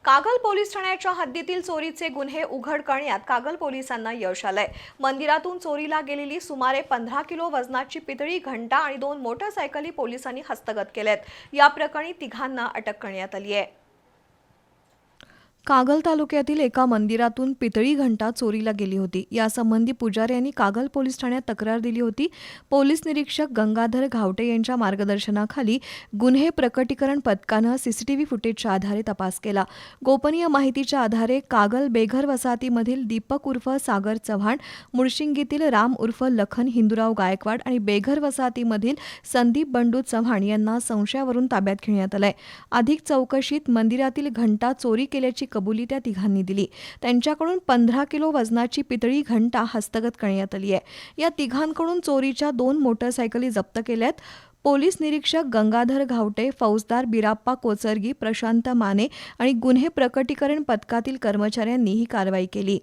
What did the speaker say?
Kagal police ठाण्याच्या हद्दीतील चोरीचे गुन्हे उघड करण्यात कागल पोलिसांना यश आलंय। मंदिरातून चोरीला गेलेली सुमारे 15 किलो वजनाची पितळी घंटा आणि 2 मोटरसायकली पोलिसांनी हस्तगत केल्यात। या प्रकरणी तिघांना अटक करण्यात आली आहे। कागल तालुक्यातील एका मंदिरातून पितळी घंटा चोरीला गेली होती। यासंबंधी पुजारी यांनी कागल पोलीस ठाण्यात तक्रार दिली होती। पोलीस निरीक्षक गंगाधर घावटे यांच्या मार्गदर्शनाखाली गुन्हे प्रकटीकरण पथकानं सीसीटीव्ही फुटेजच्या आधारे तपास केला। गोपनीय माहितीच्या आधारे कागल बेघर वसाहतीमधील दीपक उर्फ सागर चव्हाण, मुळशिंगीतील राम उर्फ लखन हिंदूराव गायकवाड आणि बेघर वसाहतीमधील संदीप बंडू चव्हाण यांना संशयावरून ताब्यात घेण्यात आलंय। अधिक चौकशीत मंदिरातील घंटा चोरी केल्याची कबुली त्या तिघांनी दिली। त्यांच्याकडून 15 किलो वजनाची पितळी घंटा हस्तगत करण्यात आली आहे। या तिघांकडून चोरीच्या 2 मोटरसायकली जप्त केल्यात। पोलीस निरीक्षक गंगाधर घावटे, फौजदार बिराप्पा कोचरगी, प्रशांत माने आणि गुन्हे प्रकटीकरण पथकातील कर्मचाऱ्यांनी ही कारवाई केली।